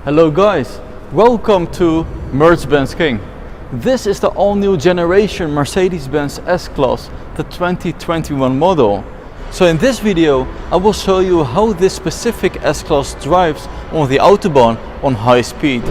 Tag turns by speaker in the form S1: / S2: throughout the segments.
S1: Hello guys, welcome to Mercedes-Benz King. This is the all-new generation Mercedes-Benz S Class, the 2021 model. So in this video I will show you how this specific S Class drives on the Autobahn on high speed.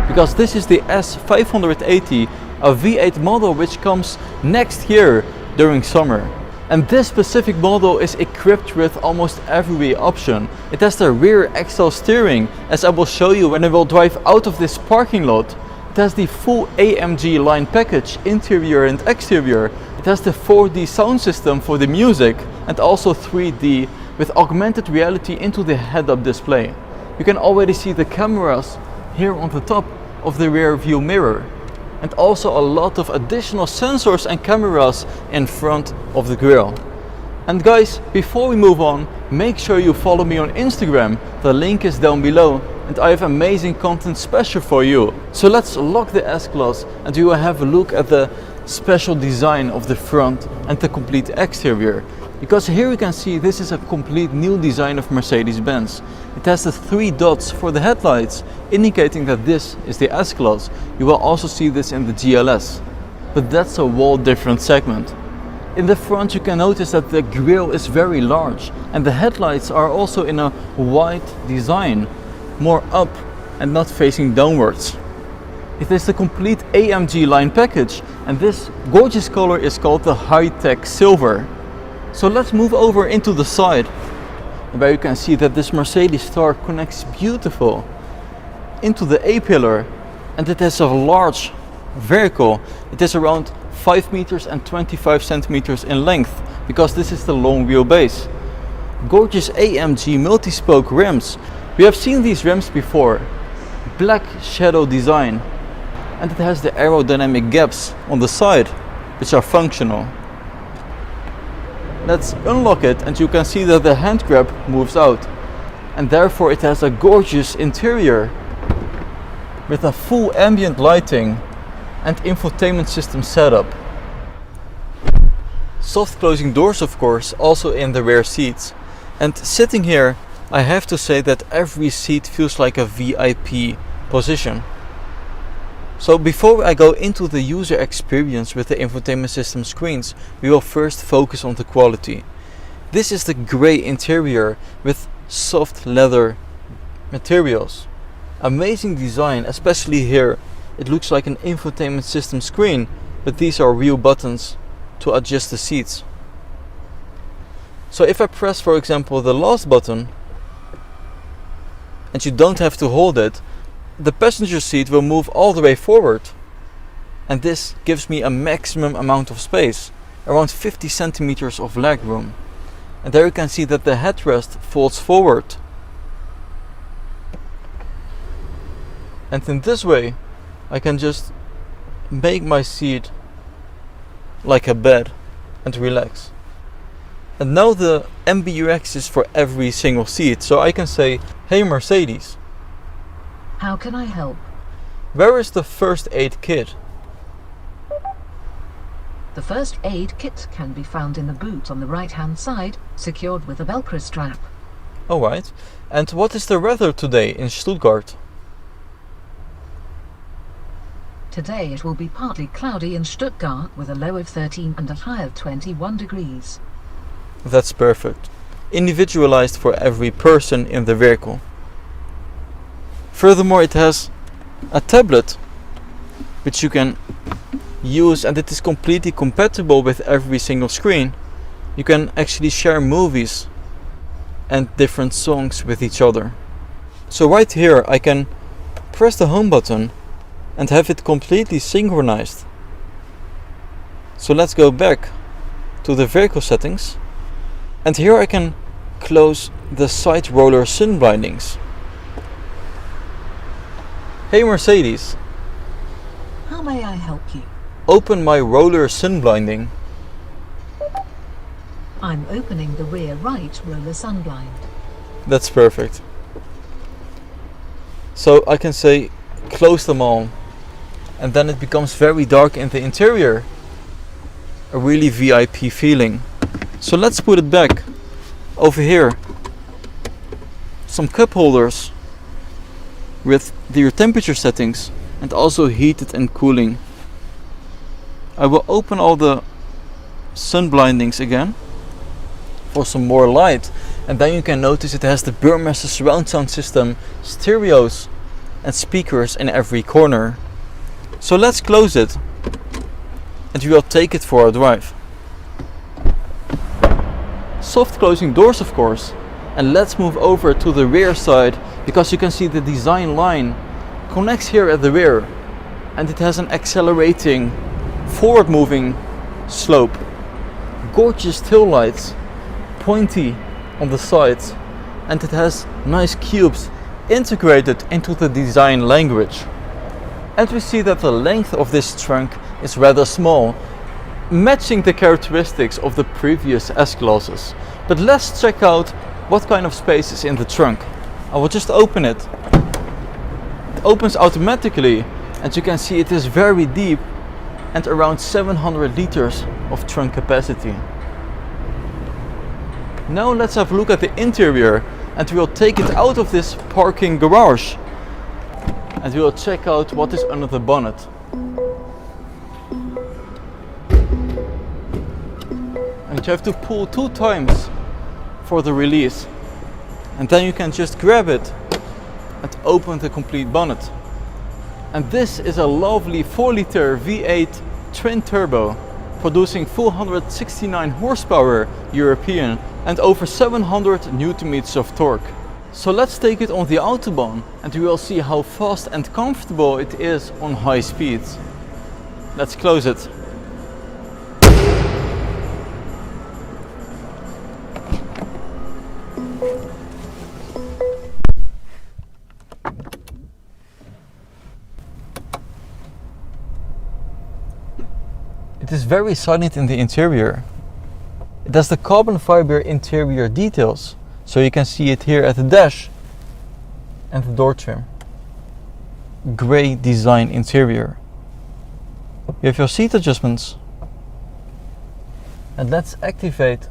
S1: Because this is the S580, a V8 model which comes next year during summer. And this specific model is equipped with almost every option. It has the rear axle steering, as I will show you when I will drive out of this parking lot. It has the full AMG line package, interior and exterior. It has the 4D sound system for the music and also 3D with augmented reality into the head-up display. You can already see the cameras here on the top of the rear view mirror. And also a lot of additional sensors and cameras in front of the grille. And guys, before we move on, make sure you follow me on Instagram. The link is down below and I have amazing content special for you. So let's lock the S Class and we will have a look at the special design of the front and the complete exterior. Because here you can see this is a complete new design of Mercedes-Benz. It has the 3 dots for the headlights, indicating that this is the S Class. You will also see this in the GLS, but that's a whole different segment. In the front you can notice that the grille is very large and the headlights are also in a wide design, more up and not facing downwards. It is the complete AMG line package and this gorgeous color is called the high-tech silver. So let's move over into the side, where you can see that this Mercedes star connects beautiful into the A-pillar, and it has a large vehicle. It is around 5 meters and 25 centimeters in length, because this is the long wheelbase. Gorgeous AMG multi-spoke rims. We have seen these rims before. Black shadow design, and it has the aerodynamic gaps on the side, which are functional. Let's unlock it and you can see that the hand grab moves out, and therefore it has a gorgeous interior with a full ambient lighting and infotainment system setup. Soft closing doors, of course, also in the rear seats. And sitting here, I have to say that every seat feels like a VIP position. So before I go into the user experience with the infotainment system screens, we will first focus on the quality. This is the grey interior with soft leather materials. Amazing design, especially here. It looks like an infotainment system screen, but these are real buttons to adjust the seats. So if I press, for example, the last button, and you don't have to hold it, the passenger seat will move all the way forward, and this gives me a maximum amount of space, around 50 centimeters of leg room. And there you can see that the headrest folds forward, and in this way I can just make my seat like a bed and relax. And now the MBUX is for every single seat, so I can say, "Hey Mercedes,
S2: how can I help?
S1: Where is the first aid kit?"
S2: The first aid kit can be found in the boot on the right hand side, secured with a Velcro strap.
S1: Alright, and what is the weather today in Stuttgart?
S2: Today it will be partly cloudy in Stuttgart with a low of 13 and a high of 21 degrees.
S1: That's perfect. Individualized for every person in the vehicle. Furthermore, it has a tablet which you can use, and it is completely compatible with every single screen. You can actually share movies and different songs with each other. So right here I can press the home button and have it completely synchronized. So let's go back to the vehicle settings, and here I can close the side roller sun blindings. Hey Mercedes,
S2: How may I help you?
S1: open my roller sun blinding.
S2: I'm opening the rear right roller sun blind.
S1: That's perfect. So I can say close them all, and then it becomes very dark in the interior. A really VIP feeling. So let's put it back. Over here, some cup holders with their temperature settings and also heated and cooling. I will open all the sun blindings again for some more light, and then you can notice it has the Burmester surround sound system, stereos and speakers in every corner. So let's close it and we will take it for a drive. Soft closing doors, of course. And let's move over to the rear side, because you can see the design line connects here at the rear, and it has an accelerating forward moving slope. Gorgeous tail lights, pointy on the sides, and it has nice cubes integrated into the design language. And we see that the length of this trunk is rather small, matching the characteristics of the previous S-Classes. But let's check out what kind of space is in the trunk. I will just open it. It opens automatically, and you can see it is very deep and around 700 liters of trunk capacity. Now let's have a look at the interior, and we will take it out of this parking garage and we will check out what is under the bonnet. And you have to pull 2 times for the release, and then you can just grab it and open the complete bonnet. And this is a lovely 4-liter V8 twin turbo producing 469 horsepower European and over 700 Nm of torque. So let's take it on the Autobahn and we will see how fast and comfortable it is on high speeds. Let's close it. It is very silent in the interior. It has the carbon fiber interior details, so you can see it here at the dash and the door trim. Grey design interior. You have your seat adjustments. And let's activate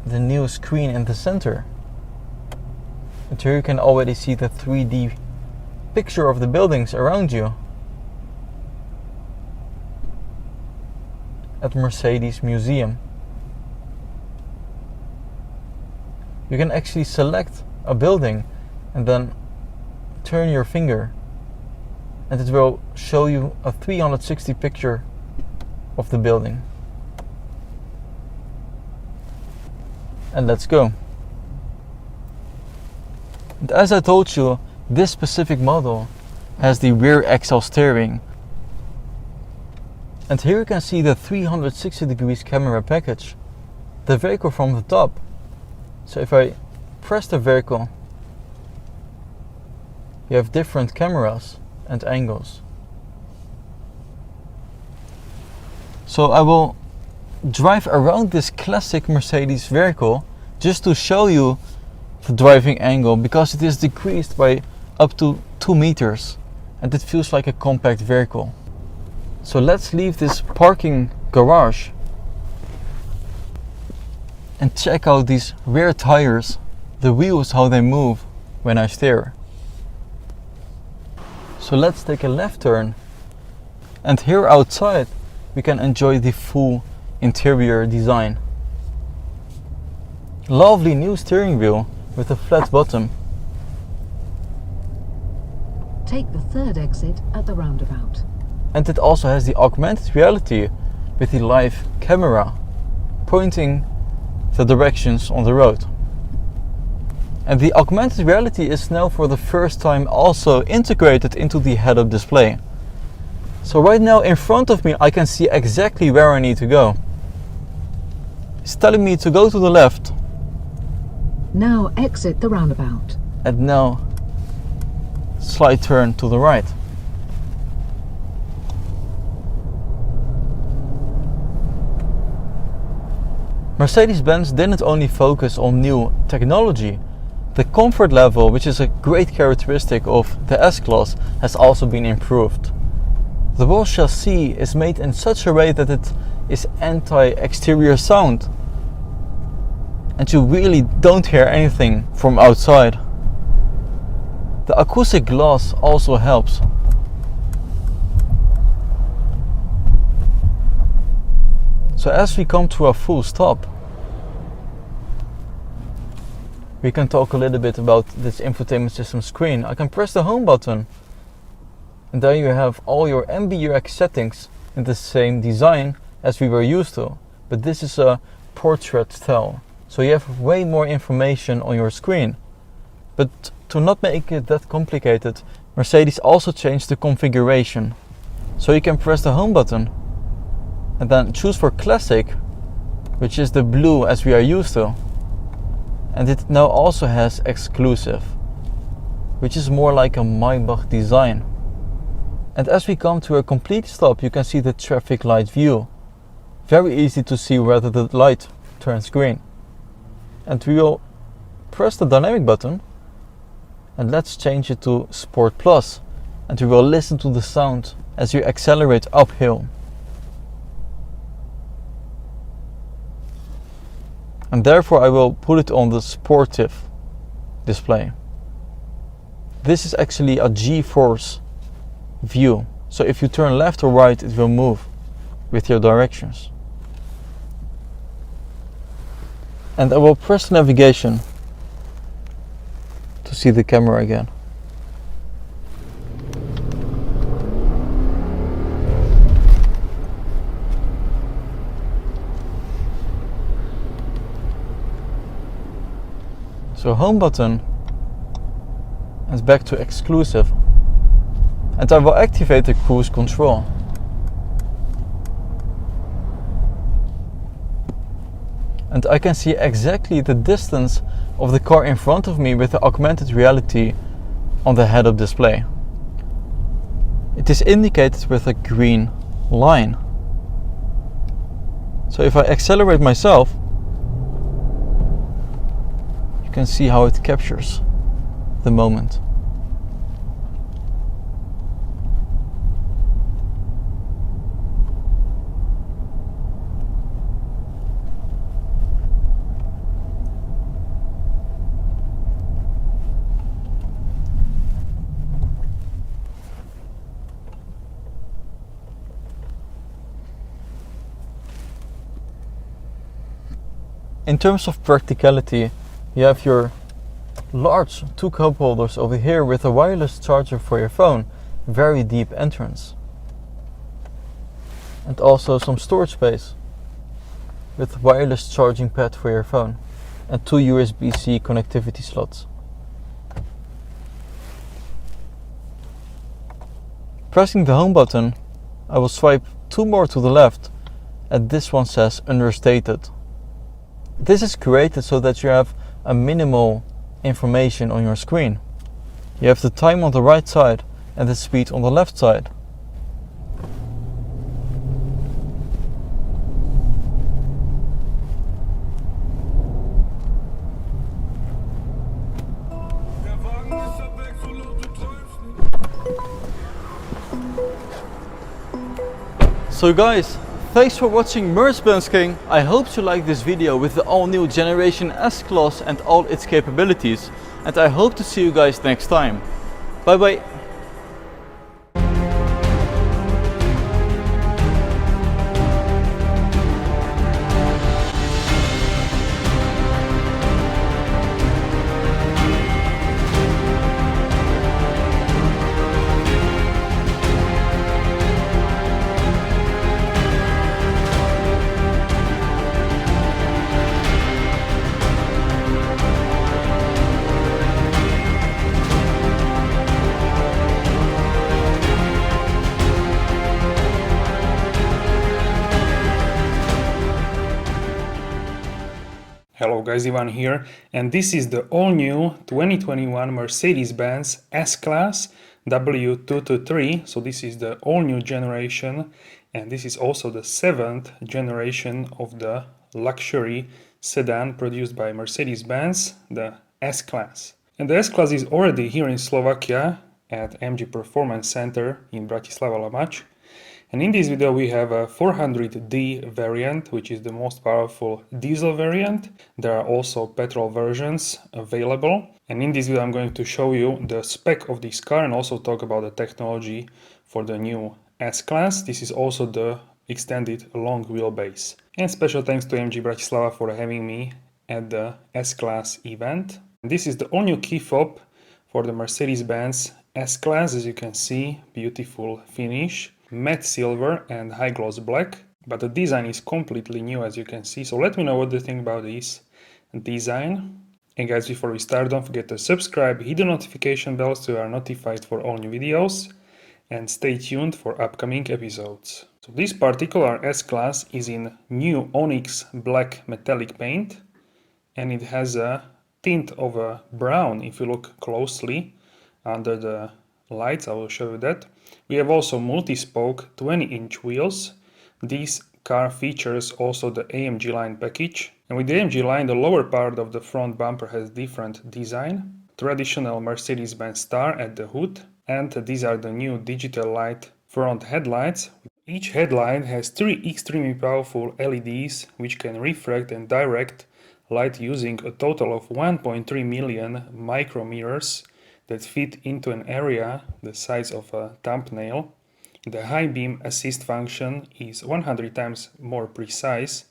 S1: the new screen in the center. And here you can already see the 3D picture of the buildings around you at Mercedes Museum. You can actually select a building and then turn your finger and it will show you a 360 picture of the building. And let's go. And as I told you, this specific model has the rear axle steering. And here you can see the 360 degrees camera package, the vehicle from the top. So if I press the vehicle, you have different cameras and angles. So I will drive around this classic Mercedes vehicle just to show you the driving angle, because it is decreased by up to 2 meters and it feels like a compact vehicle. So let's leave this parking garage and check out these rear tires, the wheels, how they move when I steer. So let's take a left turn, and here outside we can enjoy the full interior design. Lovely new steering wheel with a flat bottom.
S2: Take the third exit at the roundabout.
S1: And it also has the augmented reality with the live camera pointing the directions on the road. And the augmented reality is now for the first time also integrated into the head-up display. So right now in front of me I can see exactly where I need to go. It's telling me to go to the left.
S2: Now exit the roundabout.
S1: And now slight turn to the right. Mercedes-Benz didn't only focus on new technology. The comfort level, which is a great characteristic of the S Class, has also been improved. The whole chassis is made in such a way that it is anti-exterior sound. And you really don't hear anything from outside. The acoustic glass also helps. So as we come to a full stop, we can talk a little bit about this infotainment system screen. I can press the home button and there you have all your MBUX settings in the same design as we were used to. But this is a portrait style, so you have way more information on your screen. But to not make it that complicated, Mercedes also changed the configuration. So you can press the home button and then choose for classic, which is the blue as we are used to. And it now also has exclusive, which is more like a Maybach design. And as we come to a complete stop, you can see the traffic light view. Very easy to see whether the light turns green. And we will press the dynamic button and let's change it to Sport Plus. And we will listen to the sound as you accelerate uphill. And therefore I will put it on the sportive display. This is actually a G-force view. So if you turn left or right, it will move with your directions. And I will press navigation to see the camera again. So home button and back to exclusive. And I will activate the cruise control. And I can see exactly the distance of the car in front of me with the augmented reality on the head-up display. It is indicated with a green line. So if I accelerate myself, you can see how it captures the moment. In terms of practicality, you have your large two cup holders over here with a wireless charger for your phone, very deep entrance. And also some storage space with wireless charging pad for your phone and two USB-C connectivity slots. Pressing the home button, I will swipe two more to the left and this one says understated. This is created so that you have a minimal information on your screen. You have the time on the right side and the speed on the left side. So guys, thanks for watching Mercedes-Benz King. I hope you liked this video with the all new generation S Class and all its capabilities. And I hope to see you guys next time. Bye bye.
S3: Hello guys, Ivan here, and this is the all-new 2021 Mercedes-Benz S-Class W223. So this is the all-new generation, and this is also the 7th generation of the luxury sedan produced by Mercedes-Benz, the S-Class. And the S-Class is already here in Slovakia at MG Performance Center in Bratislava Lamač. And in this video we have a 400D variant, which is the most powerful diesel variant. There are also petrol versions available. And in this video I'm going to show you the spec of this car and also talk about the technology for the new S-Class. This is also the extended long wheelbase. And special thanks to MG Bratislava for having me at the S-Class event. This is the all-new key fob for the Mercedes-Benz S-Class. As you can see, beautiful finish. Matte silver and high gloss black, but the design is completely new, as you can see. So let me know what you think about this design. And guys, before we start, don't forget to subscribe, hit the notification bell so you are notified for all new videos, and stay tuned for upcoming episodes. So this particular S-Class is in new onyx black metallic paint, and it has a tint of a brown if you look closely under the lights. I will show you that. We have also multi-spoke 20-inch wheels. This car features also the AMG line package. And with the AMG line, the lower part of the front bumper has different design. Traditional Mercedes-Benz star at the hood. And these are the new digital light front headlights. Each headlight has 3 extremely powerful LEDs which can refract and direct light using a total of 1.3 million micro mirrors that fit into an area the size of a thumbnail. The high beam assist function is 100 times more precise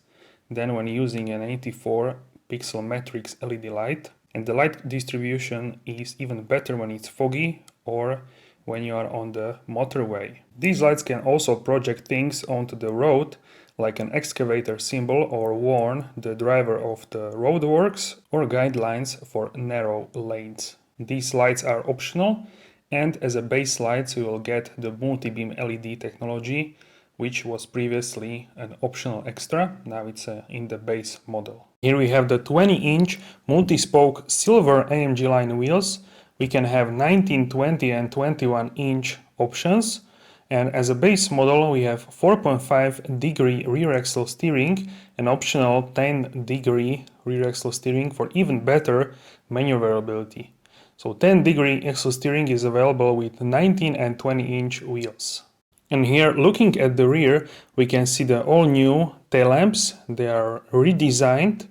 S3: than when using an 84 pixel matrix LED light, and the light distribution is even better when it's foggy or when you are on the motorway. These lights can also project things onto the road, like an excavator symbol, or warn the driver of the roadworks or guidelines for narrow lanes. These lights are optional, and as a base light you will get the multi-beam LED technology, which was previously an optional extra. Now it's in the base model. Here we have the 20-inch multi-spoke silver AMG line wheels. We can have 19, 20 and 21-inch options. And as a base model we have 4.5 degree rear axle steering and optional 10 degree rear axle steering for even better maneuverability. So 10 degree axle steering is available with 19 and 20-inch wheels. And here, looking at the rear, we can see the all new tail lamps. They are redesigned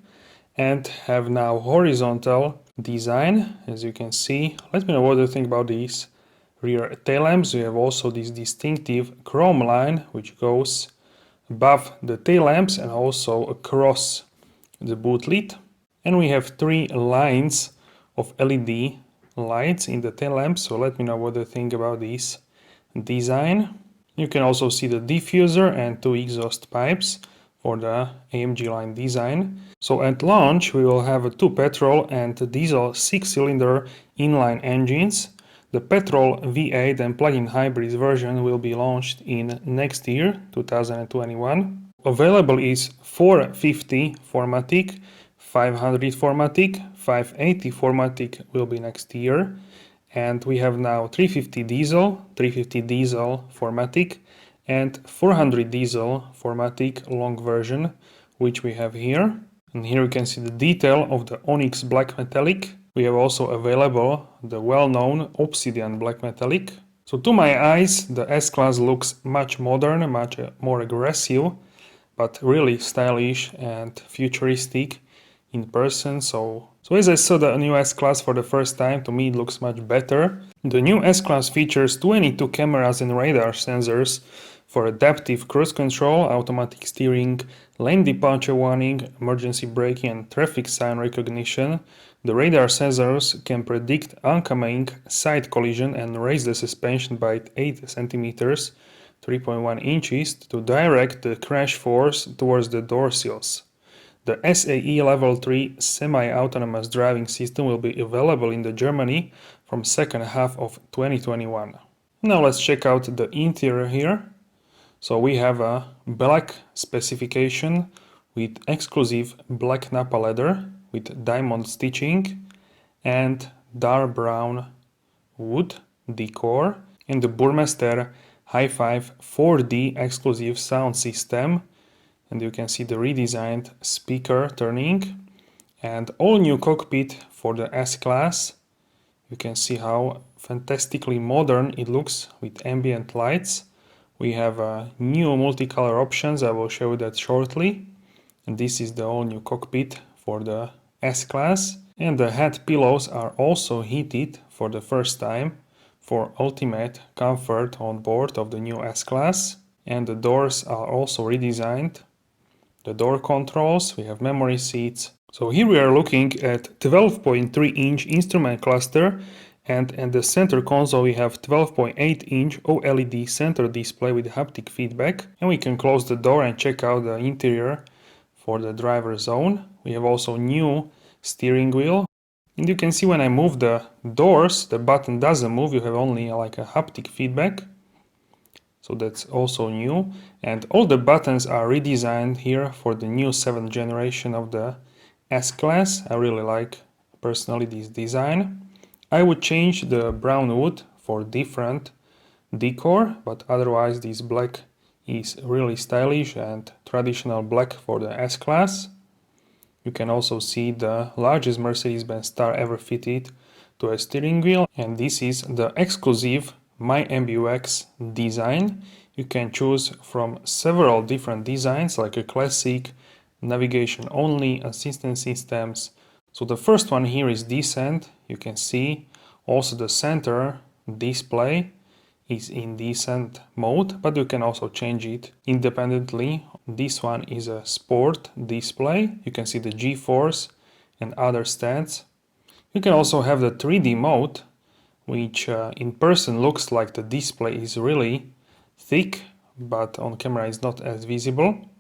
S3: and have now horizontal design, as you can see. Let me know what you think about these rear tail lamps. We have also this distinctive chrome line which goes above the tail lamps and also across the boot lid. And we have 3 lines of LED lights in the tail lamps, so let me know what you think about this design. You can also see the diffuser and 2 exhaust pipes for the AMG line design. So at launch we will have 2 petrol and diesel 6-cylinder inline engines. The petrol V8 and plug-in hybrid version will be launched in next year, 2021. Available is 450 4MATIC, 500 4MATIC, 580 4MATIC will be next year, and we have now 350 diesel 4MATIC and 400 diesel 4MATIC long version, which we have here. And here you can see the detail of the onyx black metallic. We have also available the well-known obsidian black metallic. So to my eyes the S-Class looks much modern, much more aggressive, but really stylish and futuristic in person. So as I saw the new S-Class for the first time, to me it looks much better. The new S-Class features 22 cameras and radar sensors for adaptive cruise control, automatic steering, lane departure warning, emergency braking and traffic sign recognition. The radar sensors can predict oncoming side collision and raise the suspension by 8 centimeters, 3.1 inches, to direct the crash force towards the door sills. The SAE Level 3 semi-autonomous driving system will be available in Germany from second half of 2021. Now let's check out the interior here. So we have a black specification with exclusive black Nappa leather. with diamond stitching and dark brown wood decor, and the Burmester Hi-Fi 4D exclusive sound system, and you can see the redesigned speaker turning, and all new cockpit for the S-Class. You can see how fantastically modern it looks with ambient lights. We have new multicolor options, I will show you that shortly. And this is the all new cockpit for the S-Class. And the head pillows are also heated for the first time for ultimate comfort on board of the new S-Class. And the doors are also redesigned. The door controls, we have memory seats. So here we are looking at 12.3-inch instrument cluster, and at the center console we have 12.8-inch OLED center display with haptic feedback, and we can close the door and check out the interior for the driver zone. We have also new steering wheel, and you can see when I move the doors, the button doesn't move, you have only like a haptic feedback. So that's also new, and all the buttons are redesigned here for the new 7th generation of the S-Class. I really like personally this design. I would change the brown wood for different decor, but otherwise this black is really stylish and traditional black for the S-Class. You can also see the largest Mercedes-Benz star ever fitted to a steering wheel, and this is the exclusive My MBUX design. You can choose from several different designs like a classic, navigation only, assistance systems. So the first one here is decent. You can see also the center display is in decent mode, but you can also change it independently. This one is a sport display. You can see the G-force and other stats. You can also have the 3D mode, which in person looks like the display is really thick, but on camera is not as visible.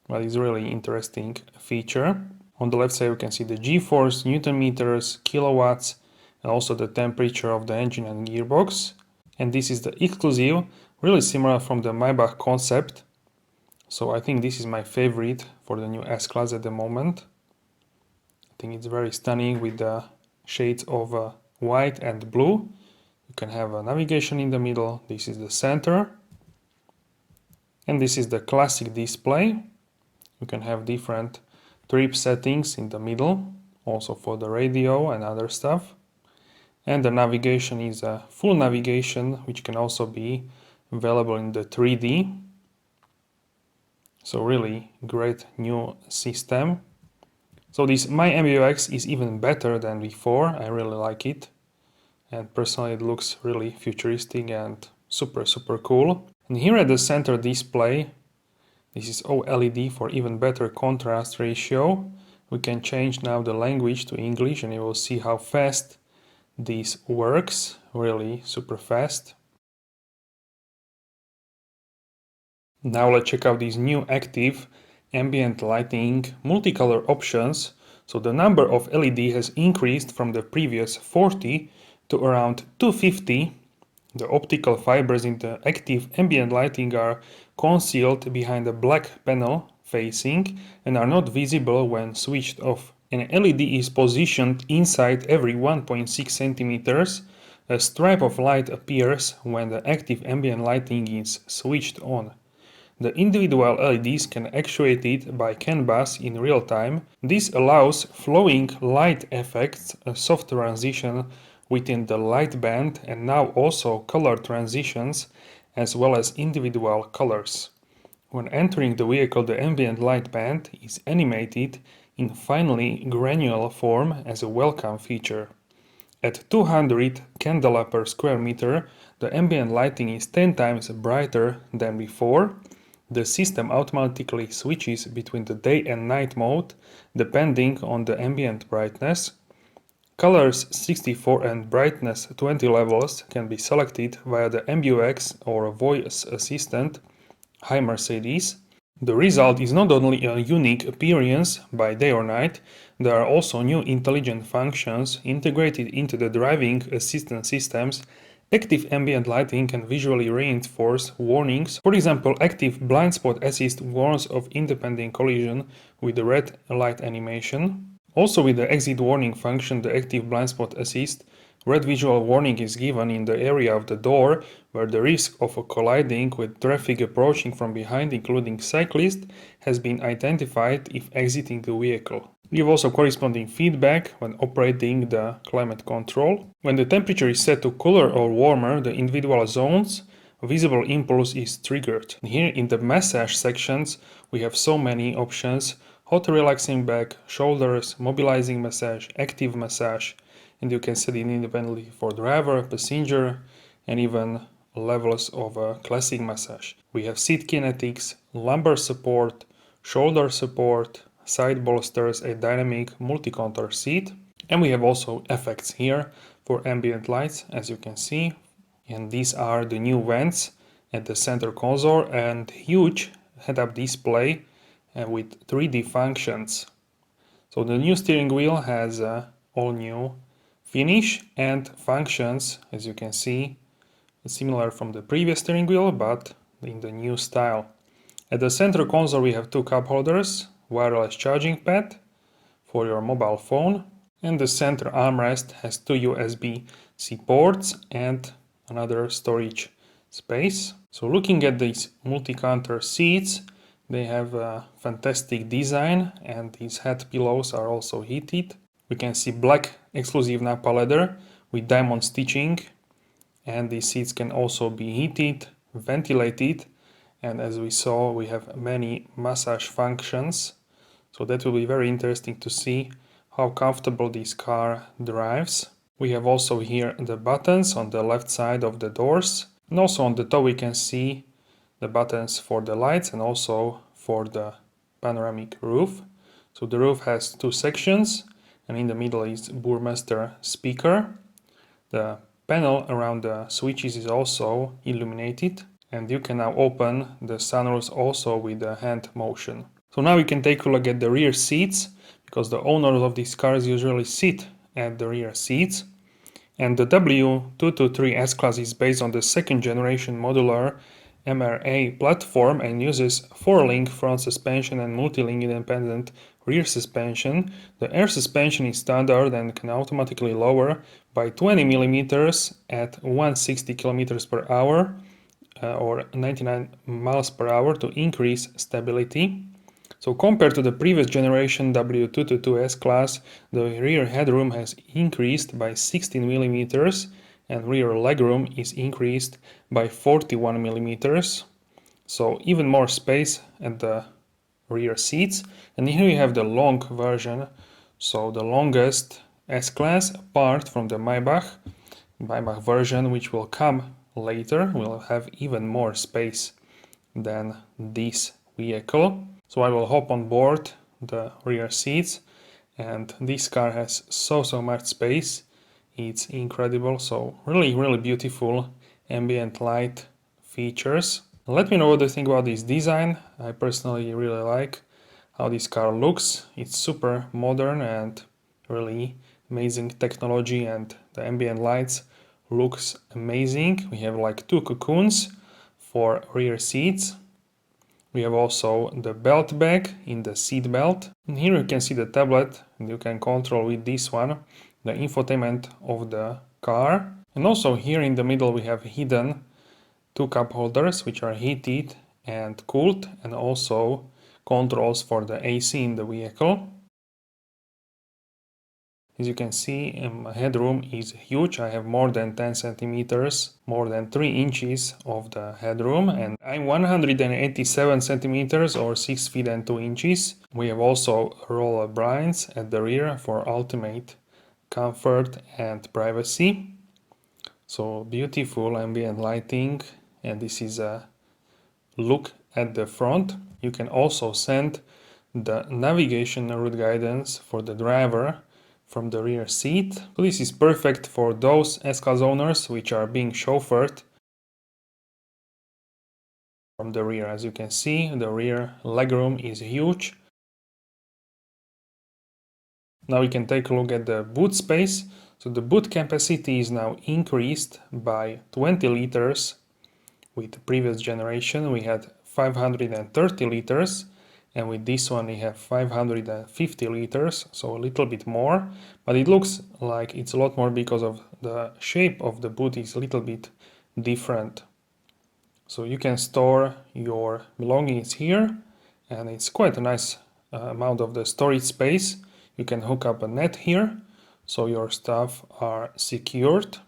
S3: But it's really interesting feature. On the left side you can see the G-force, Newton meters, kilowatts, and also the temperature of the engine and gearbox. And this is the exclusive, really similar from the Maybach concept. So I think this is my favorite for the new S-Class at the moment. I think it's very stunning with the shades of white and blue. You can have a navigation in the middle. This is the center. And this is the classic display. You can have different trip settings in the middle, also for the radio and other stuff. And the navigation is a full navigation, which can also be available in the 3D. So really great new system. So this My MBUX is even better than before. I really like it. And personally it looks really futuristic and super cool. And here at the center display, this is OLED for even better contrast ratio. We can change now the language to English and you will see how fast this works, really super fast. Now let's check out these new active ambient lighting multicolor options. So the number of LED has increased from the previous 40 to around 250. The optical fibers in the active ambient lighting are concealed behind a black panel facing and are not visible when switched off. An LED is positioned inside every 1.6 centimeters. A stripe of light appears when the active ambient lighting is switched on. The individual LEDs can actuate it by CAN bus in real time. This allows flowing light effects, a soft transition within the light band, and now also color transitions as well as individual colors. When entering the vehicle, the ambient light band is animated in finely granular form as a welcome feature. At 200 candela per square meter, the ambient lighting is 10 times brighter than before. The system automatically switches between the day and night mode depending on the ambient brightness. Colors 64 and brightness 20 levels can be selected via the MBUX or voice assistant. Hi Mercedes. The result is not only a unique appearance by day or night, there are also new intelligent functions integrated into the driving assistance systems. Active ambient lighting can visually reinforce warnings. For example, active blind spot assist warns of impending collision with the red light animation. Also with the exit warning function, the active blind spot assist, red visual warning is given in the area of the door where the risk of colliding with traffic approaching from behind, including cyclists, has been identified if exiting the vehicle. We have also corresponding feedback when operating the climate control. When the temperature is set to cooler or warmer, the individual zones visible impulse is triggered. Here in the massage sections we have so many options: hot relaxing back, shoulders, mobilizing massage, active massage, and you can set it independently for driver, passenger, and even levels of a classic massage. We have seat kinetics, lumbar support, shoulder support, side bolsters, a dynamic multi-contour seat, and we have also effects here for ambient lights, as you can see. And these are the new vents at the center console and huge head-up display with 3D functions. So the new steering wheel has all new finish and functions, as you can see, similar from the previous steering wheel but in the new style. At the center console we have two cup holders, wireless charging pad for your mobile phone, and the center armrest has two USB-C ports and another storage space. So looking at these multi-contour seats, they have a fantastic design and these head pillows are also heated. We can see black exclusive Napa leather with diamond stitching, and these seats can also be heated, ventilated, and as we saw we have many massage functions. So that will be very interesting to see how comfortable this car drives. We have also here the buttons on the left side of the doors, and also on the top we can see the buttons for the lights and also for the panoramic roof. So the roof has two sections, and in the middle is Burmester speaker. The panel around the switches is also illuminated, and you can now open the sunroofs also with the hand motion. So now we can take a look at the rear seats, because the owners of these cars usually sit at the rear seats. And the W223 S Class is based on the second generation modular MRA platform and uses 4-link front suspension and multi-link independent rear suspension. The air suspension is standard and can automatically lower by 20 mm at 160 km per hour or 99 miles per hour to increase stability. So compared to the previous generation W222 S Class, the rear headroom has increased by 16 mm and rear legroom is increased by 41 mm. So even more space at the rear seats. And here you have the long version, so the longest S Class apart from the Maybach version, which will come later, will have even more space than this vehicle. So I will hop on board the rear seats, and this car has so much space. It's incredible. So really beautiful ambient light features. Let me know what you think about this design. I personally really like how this car looks. It's super modern and really amazing technology, and the ambient lights looks amazing. We have like two cocoons for rear seats. We have also the belt bag in the seat belt. And here you can see the tablet, and you can control with this one the infotainment of the car. And also here in the middle we have hidden two cup holders which are heated and cooled, and also controls for the AC in the vehicle. As you can see, my headroom is huge. I have more than 10 centimeters, more than 3 inches of the headroom, and I'm 187 centimeters or 6 feet and 2 inches. We have also roller blinds at the rear for ultimate comfort and privacy. So beautiful ambient lighting, and this is a look at the front. You can also send the navigation route guidance for the driver from the rear seat. So this is perfect for those S-Class owners which are being chauffeured from the rear. As you can see, the rear legroom is huge. Now we can take a look at the boot space. So the boot capacity is now increased by 20 liters. With the previous generation we had 530 liters, and with this one we have 550 liters, so a little bit more, but it looks like it's a lot more because of the shape of the boot is a little bit different. So you can store your belongings here, and it's quite a nice amount of the storage space. You can hook up a net here, so your stuff are secured.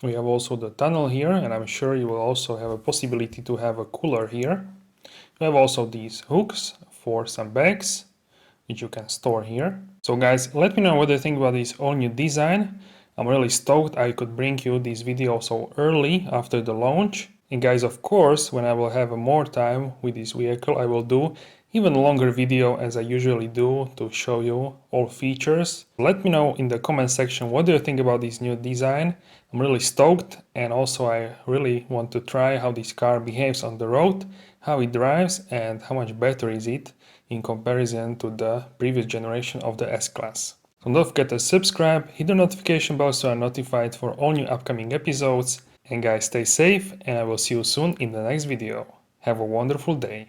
S3: We have also the tunnel here, and I'm sure you will also have a possibility to have a cooler here. We have also these hooks for some bags, which you can store here. So guys, let me know what you think about this all new design. I'm really stoked I could bring you this video so early after the launch. And guys, of course, when I will have more time with this vehicle, I will do even longer video as I usually do to show you all features. Let me know in the comment section what do you think about this new design. I'm really stoked, and also I really want to try how this car behaves on the road, how it drives, and how much better is it in comparison to the previous generation of the S Class. So don't forget to subscribe, hit the notification bell so you are notified for all new upcoming episodes. And guys, stay safe, and I will see you soon in the next video. Have a wonderful day.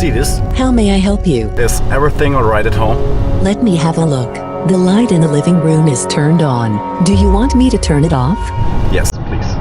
S4: Mercedes.
S5: How may I help you?
S4: Is everything alright at home?
S5: Let me have a look. The light in the living room is turned on. Do you want me to turn it off?
S4: Yes, please.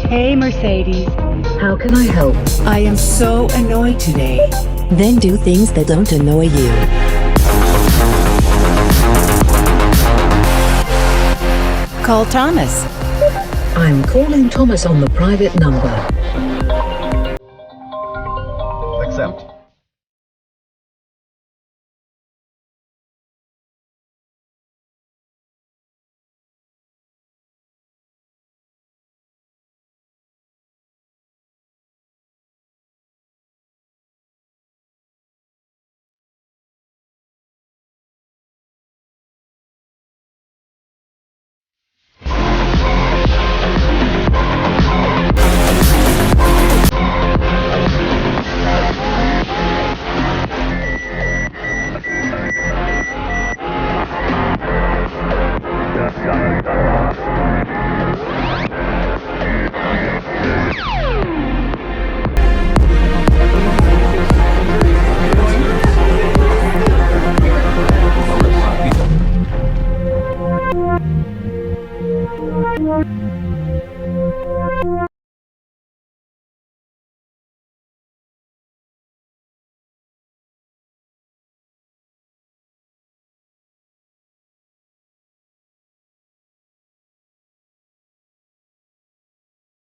S6: Hey, Mercedes.
S2: How can I help?
S6: I am so annoyed today.
S5: Then do things that don't annoy you.
S6: Call Thomas.
S2: I'm calling Thomas on the private number.